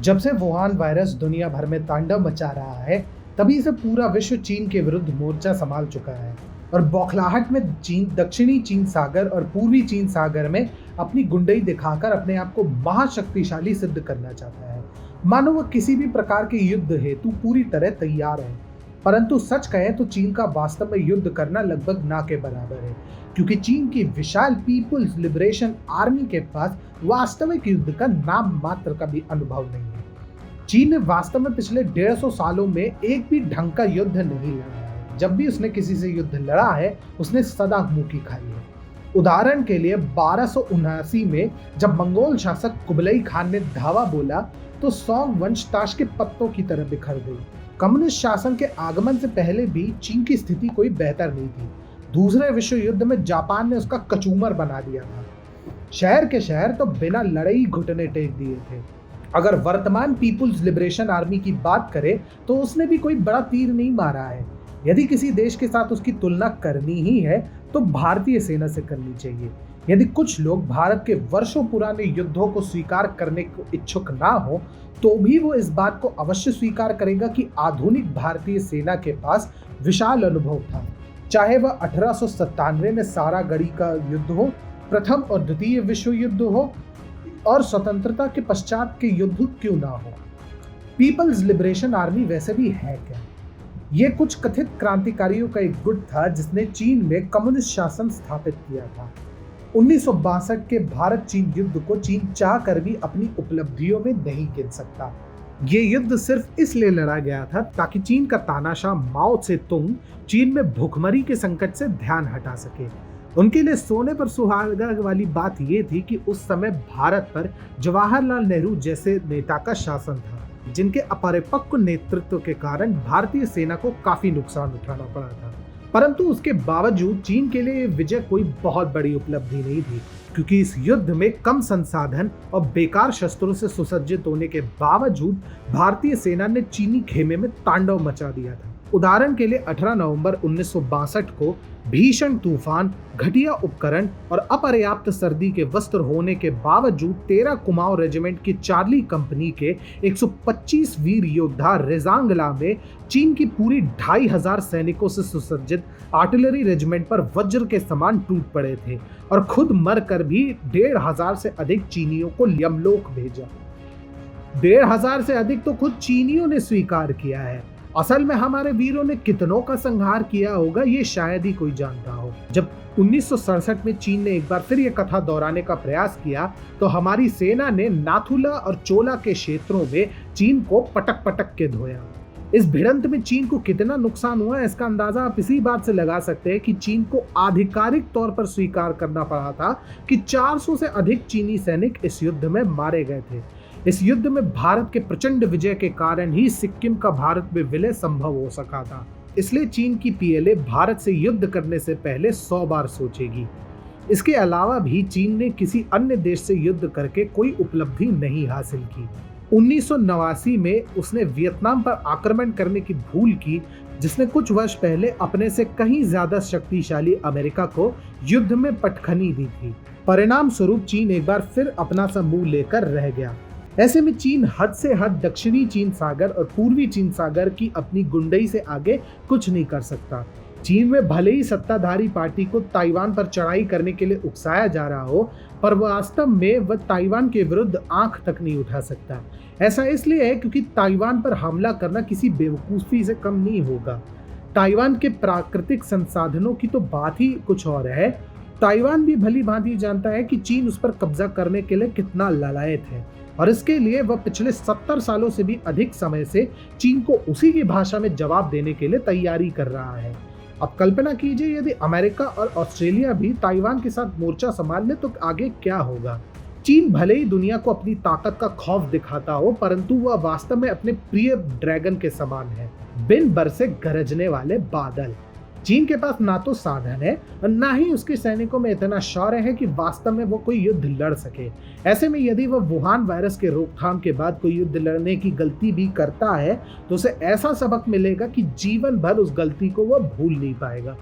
जब से Wuhan virus दुनिया भर में तांडव मचा रहा है, तभी से पूरा विश्व चीन के विरुद्ध मोर्चा संभाल चुका है और बौखलाहट में चीन दक्षिणी चीन सागर और पूर्वी चीन सागर में अपनी गुंडई दिखाकर अपने आप को महाशक्तिशाली सिद्ध करना चाहता है। मानो वह किसी भी प्रकार के युद्ध हेतु पूरी तरह तैयार है। परंतु सच कहें तो चीन का वास्तव में युद्ध करना लगभग ना के बराबर है, क्योंकि चीन की विशाल पीपुल्स लिबरेशन आर्मी के पास वास्तविक युद्ध का नाम मात्र का भी अनुभव नहीं है। चीन ने वास्तव में पिछले 150 सालों में एक भी ढंग का युद्ध नहीं लड़ा है। जब भी उसने किसी से युद्ध लड़ा है, उसने सदा मुंह खाई है। उदाहरण के लिए 1279 में जब मंगोल शासक कुबलई खान ने धावा बोला तो सौंग वंश ताश के पत्तों की तरह बिखर गई। कम्युनिस्ट शासन के आगमन से पहले भी चीन की स्थिति कोई बेहतर नहीं थी। दूसरे विश्व युद्ध में जापान ने उसका कचूमर बना दिया था। शहर के शहर तो बिना लड़ाई घुटने टेक दिए थे। अगर वर्तमान पीपुल्स लिबरेशन आर्मी की बात करें तो उसने भी कोई बड़ा तीर नहीं मारा है। यदि किसी देश के साथ उसकी तुलना करनी ही है तो भारतीय सेना से करनी चाहिए। यदि कुछ लोग भारत के वर्षों पुराने युद्धों को स्वीकार करने को इच्छुक ना हो, तो भी वो इस बात को अवश्य स्वीकार करेगा कि आधुनिक भारतीय सेना के पास विशाल अनुभव था। चाहे वह 1897 में सारागढ़ी का युद्ध हो, प्रथम और द्वितीय विश्व युद्ध हो, और स्वतंत्रता के पश्चात के युद्ध क्यों ना हो। पीपल्स लिबरेशन आर्मी वैसे भी है क्या? ये कुछ कथित क्रांतिकारियों का एक गुट था जिसने चीन में कम्युनिस्ट शासन स्थापित किया था। 1962 के भारत चीन युद्ध को चीन चाह कर भी अपनी उपलब्धियों में नहीं गिन सकता। ये युद्ध सिर्फ इसलिए लड़ा गया था ताकि चीन का तानाशाह माओ त्से तुंग चीन में भुखमरी के संकट से ध्यान हटा सके। उनके लिए सोने पर सुहागा वाली बात यह थी कि उस समय भारत पर जवाहरलाल नेहरू जैसे नेता का शासन था, जिनके अपरिपक्व नेतृत्व के कारण भारतीय सेना को काफी नुकसान उठाना पड़ा था। परंतु उसके बावजूद चीन के लिए विजय कोई बहुत बड़ी उपलब्धि नहीं थी, क्योंकि इस युद्ध में कम संसाधन और बेकार शस्त्रों से सुसज्जित होने के बावजूद भारतीय सेना ने चीनी खेमे में तांडव मचा दिया था। उदाहरण के लिए 18 नवंबर 1962 को भीषण तूफान, घटिया उपकरण और अपर्याप्त सर्दी के वस्त्र होने के बावजूद 13 कुमाऊं रेजिमेंट की चार्ली कंपनी के 125 वीर योद्धा रेजांगला में चीन की पूरी 2500 सैनिकों से सुसज्जित आर्टिलरी रेजिमेंट पर वज्र के समान टूट पड़े थे और खुद मरकर भी 1500 से अधिक चीनियों को यमलोक भेजा। 1500 से अधिक तो खुद चीनियों ने स्वीकार किया है। असल में हमारे वीरों ने कितनों का संहार किया होगा ये शायद ही कोई जानता हो। जब 1967 में चीन ने एक बार फिर ये कथा दोहराने का प्रयास किया तो हमारी सेना ने नाथुला और चोला के क्षेत्रों में चीन को पटक पटक के धोया। इस भिड़ंत में चीन को कितना नुकसान हुआ इसका अंदाजा आप इसी बात से लगा सकते हैं कि चीन को आधिकारिक तौर पर स्वीकार करना पड़ा था कि 400 से अधिक चीनी सैनिक इस युद्ध में मारे गए थे। इस युद्ध में भारत के प्रचंड विजय के कारण ही सिक्किम का भारत में विलय संभव हो सका था। इसलिए चीन की पीएलए भारत से युद्ध करने से पहले 100 बार सोचेगी। इसके अलावा भी चीन ने किसी अन्य देश से युद्ध करके कोई उपलब्धि नहीं हासिल की। 1989 में उसने वियतनाम पर आक्रमण करने की भूल की, जिसने कुछ वर्ष पहले अपने से कहीं ज्यादा शक्तिशाली अमेरिका को युद्ध में पटखनी दी थी। परिणाम स्वरूप चीन एक बार फिर अपना सा मुंह लेकर रह गया। ऐसे में चीन हद से हद दक्षिणी चीन सागर और पूर्वी चीन सागर की अपनी गुंडई से आगे कुछ नहीं कर सकता। चीन में भले ही सत्ताधारी पार्टी को ताइवान पर चढ़ाई करने के लिए उकसाया जा रहा हो, पर वास्तव में वह ताइवान के विरुद्ध आंख तक नहीं उठा सकता। ऐसा इसलिए है क्योंकि ताइवान पर हमला करना किसी बेवकूफ़ी से कम नहीं होगा। ताइवान के प्राकृतिक संसाधनों की तो बात ही कुछ और है। ताइवान भी भली भांति जानता है कि चीन उस पर कब्जा करने के लिए कितना लालायत है और इसके लिए वह पिछले 70 सालों से भी अधिक समय से चीन को उसी की भाषा में जवाब देने के लिए तैयारी कर रहा है। अब कल्पना कीजिए यदि अमेरिका और ऑस्ट्रेलिया भी ताइवान के साथ मोर्चा संभाल ले तो आगे क्या होगा। चीन भले ही दुनिया को अपनी ताकत का खौफ दिखाता हो, परंतु वह वास्तव में अपने प्रिय ड्रैगन के समान है, बिन बरसे गरजने वाले बादल। चीन के पास ना तो साधन है और ना ही उसके सैनिकों में इतना शौर्य है कि वास्तव में वो कोई युद्ध लड़ सके। ऐसे में यदि वह वुहान वायरस के रोकथाम के बाद कोई युद्ध लड़ने की गलती भी करता है तो उसे ऐसा सबक मिलेगा कि जीवन भर उस गलती को वह भूल नहीं पाएगा।